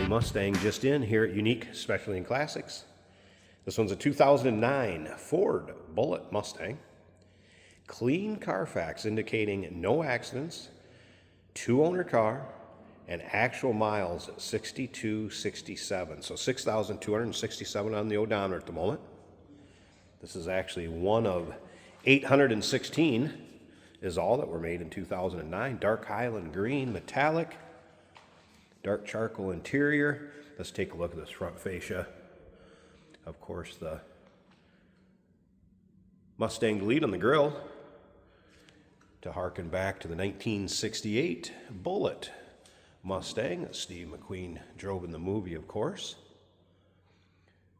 a Mustang just in here at Unique Specialty and Classics. This one's a 2009 Ford Bullitt Mustang. Clean Carfax indicating no accidents, two-owner car, and actual miles 6267. So 6,267 on the odometer at the moment. This is actually one of 816 is all that were made in 2009. Dark Highland green, metallic, dark charcoal interior. Let's take a look at this front fascia. Of course, the Mustang Bullitt on the grille to harken back to the 1968 Bullitt Mustang that Steve McQueen drove in the movie, of course.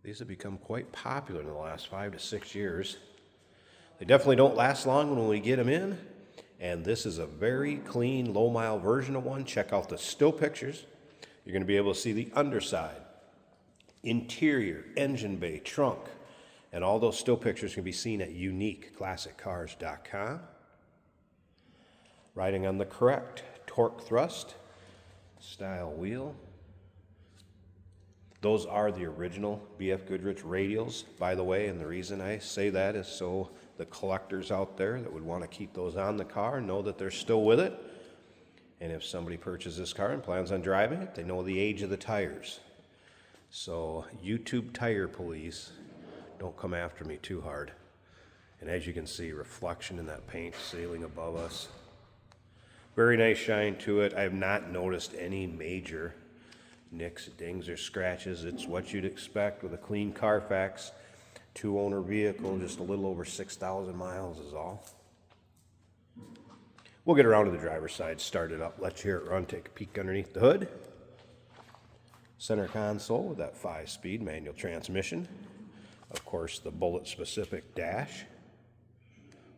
These have become quite popular in the last 5 to 6 years. They definitely don't last long when we get them in, and this is a very clean, low-mile version of one. Check out the still pictures. You're going to be able to see the underside, interior, engine bay, trunk, and all those still pictures can be seen at uniqueclassiccars.com. Riding on the correct torque thrust style wheel. Those are the original BF Goodrich radials, by the way, and the reason I say that is so the collectors out there that would want to keep those on the car know that they're still with it. And if somebody purchases this car and plans on driving it, they know the age of the tires. So YouTube tire police, don't come after me too hard. And as you can see, reflection in that paint ceiling above us. Very nice shine to it. I have not noticed any major nicks, dings, or scratches. It's what you'd expect with a clean Carfax, two-owner vehicle, just a little over 6,000 miles is all. We'll get around to the driver's side, start it up, let you hear it run, take a peek underneath the hood. Center console with that 5-speed manual transmission. Of course, the Bullitt-specific dash.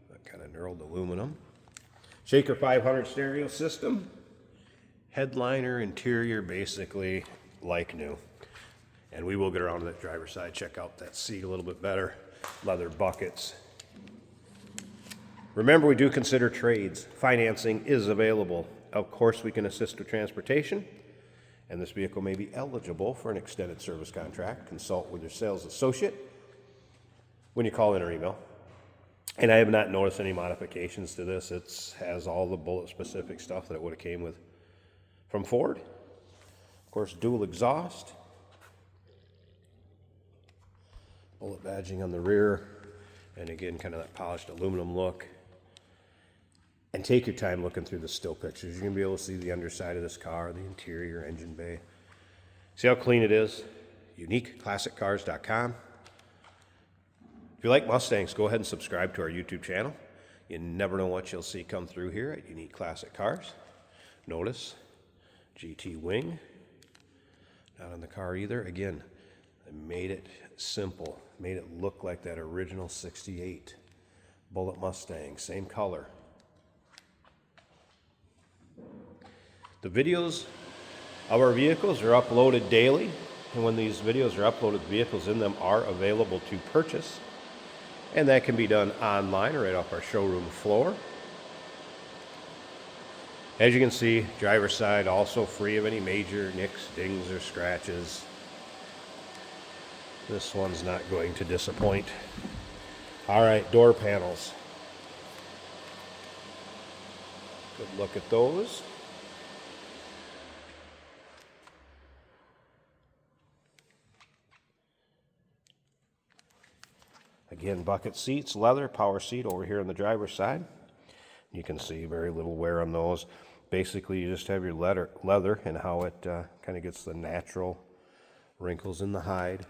That kind of knurled aluminum. Shaker 500 stereo system. Headliner interior basically like new. And we will get around to that driver's side, check out that seat a little bit better. Leather buckets. Remember, we do consider trades. Financing is available. Of course, we can assist with transportation, and this vehicle may be eligible for an extended service contract. Consult with your sales associate when you call in or email. And I have not noticed any modifications to this. It has all the Bullitt-specific stuff that it would have came with from Ford. Of course, dual exhaust. Bullitt badging on the rear. And again, kind of that polished aluminum look. And take your time looking through the still pictures. You're going to be able to see the underside of this car, the interior, engine bay. See how clean it is? UniqueClassicCars.com. If you like Mustangs, go ahead and subscribe to our YouTube channel. You never know what you'll see come through here at Unique Classic Cars. Notice GT wing. Not on the car either. Again, I made it simple. Made it look like that original 68 Bullitt Mustang. Same color. The videos of our vehicles are uploaded daily, and when these videos are uploaded, the vehicles in them are available to purchase, and that can be done online or right off our showroom floor. As you can see, driver's side also free of any major nicks, dings, or scratches. This one's not going to disappoint. All right, door panels. Good look at those. Again, bucket seats, leather, power seat over here on the driver's side. You can see very little wear on those. Basically, you just have your leather and how it kind of gets the natural wrinkles in the hide.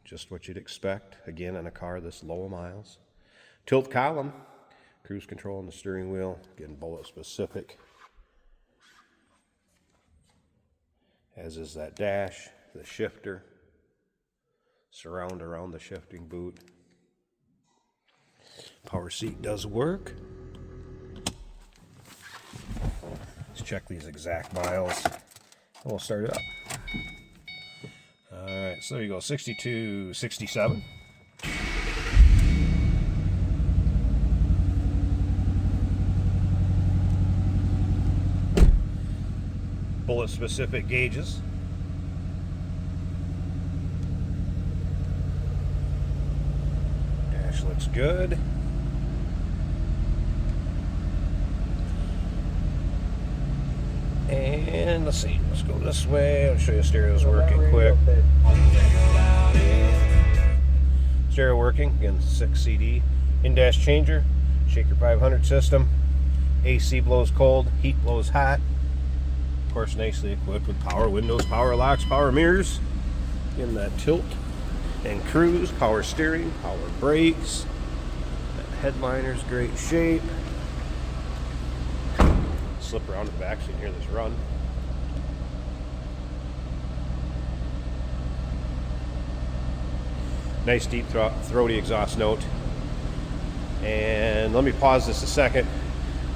Just what you'd expect, again, on a car this low miles. Tilt column, cruise control on the steering wheel, again, Bullitt specific. As is that dash, the shifter. Surround around the shifting boot. Power seat does work. Let's check these exact miles. We'll start it up. All right, so there you go, 6267. Bullitt specific gauges. Dash looks good. And let's see, let's go this way. I'll show you stereo's working quick. Stereo working, again 6 CD. In-dash changer, Shaker 500 system. AC blows cold, heat blows hot. Of course, nicely equipped with power windows, power locks, power mirrors. Again, that tilt and cruise, power steering, power brakes. That headliner's great shape. Slip around to the back so you can hear this run. Nice deep throaty exhaust note. And let me pause this a second.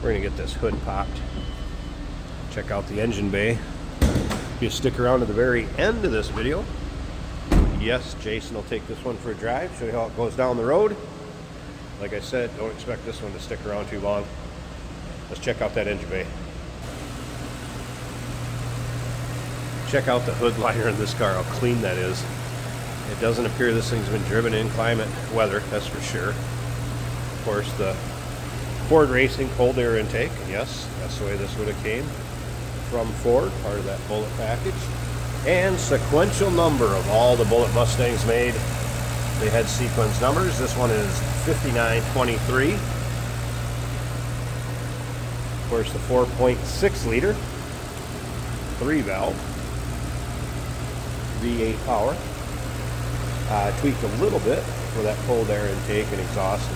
We're gonna get this hood popped. Check out the engine bay. If you stick around to the very end of this video, yes, Jason will take this one for a drive, show you how it goes down the road. Like I said, don't expect this one to stick around too long. Let's check out that engine bay. Check out the hood liner in this car, how clean that is. It doesn't appear this thing's been driven in climate weather, that's for sure. Of course, the Ford Racing cold air intake, yes, that's the way this would have came from Ford, part of that Bullitt package. And sequential number of all the Bullitt Mustangs made. They had sequence numbers. This one is 5923. Of course, the 4.6 liter, 3-valve, V8 power. Tweaked a little bit for that cold air intake and exhaust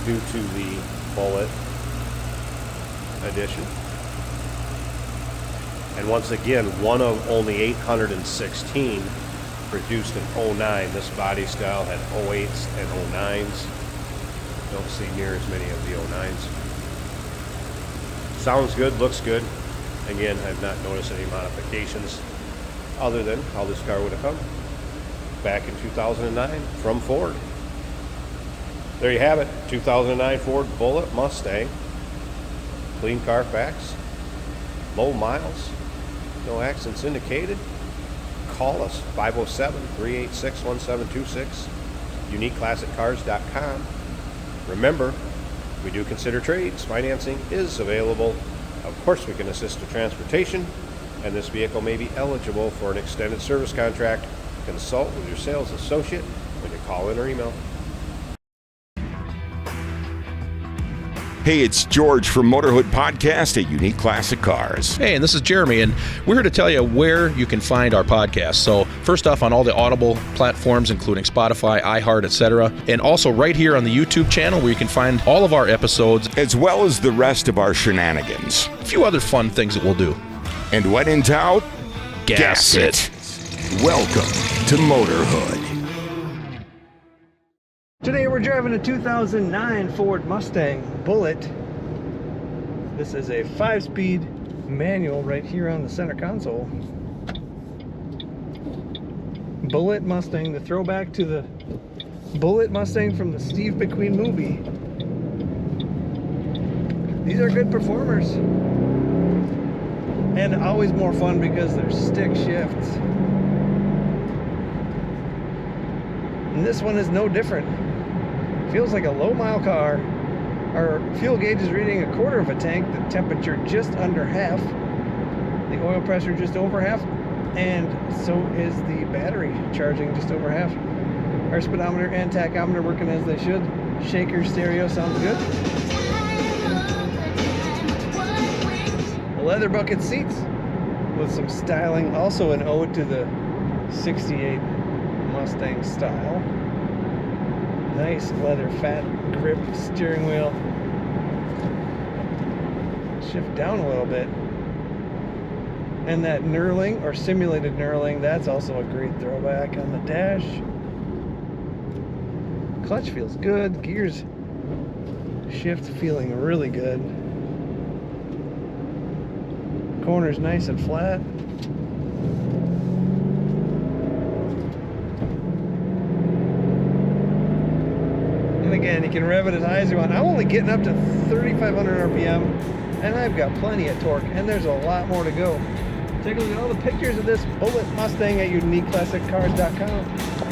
due to the Bullitt edition. And once again, one of only 816 produced in 09. This body style had 08s and 09s. Don't see near as many of the 09s. Sounds good, looks good. Again, I've not noticed any modifications other than how this car would have come back in 2009 from Ford. There you have it, 2009 Ford Bullitt Mustang. Clean Carfax, low miles, no accidents indicated. Call us, 507-386-1726, uniqueclassiccars.com. Remember, we do consider trades. Financing is available. Of course, we can assist with transportation, and this vehicle may be eligible for an extended service contract. Consult with your sales associate when you call in or email. Hey, it's George from Motorhood Podcast at Unique Classic Cars. Hey, and this is Jeremy, and we're here to tell you where you can find our podcast. So first off, on all the Audible platforms, including Spotify, iHeart, etc., and also right here on the YouTube channel where you can find all of our episodes, as well as the rest of our shenanigans. A few other fun things that we'll do. And when in doubt, gas it. Welcome to Motorhood. Today we're driving a 2009 Ford Mustang Bullitt. This is a 5-speed manual right here on the center console. Bullitt Mustang, the throwback to the Bullitt Mustang from the Steve McQueen movie. These are good performers. And always more fun because they're stick shifts. And this one is no different. Feels like a low mile car. Our fuel gauge is reading 1/4 of a tank, the temperature just under half, the oil pressure just over half, and so is the battery charging just over half. Our speedometer and tachometer working as they should. Shaker stereo sounds good. Leather bucket seats with some styling, also an ode to the 68 Mustang style. Nice leather fat grip steering wheel. Shift down a little bit. And that knurling or simulated knurling, that's also a great throwback on the dash. Clutch feels good. Gears shift feeling really good. Corner's nice and flat. And again, you can rev it as high as you want. I'm only getting up to 3,500 RPM, and I've got plenty of torque, and there's a lot more to go. Take a look at all the pictures of this Bullitt Mustang at uniqueclassiccars.com.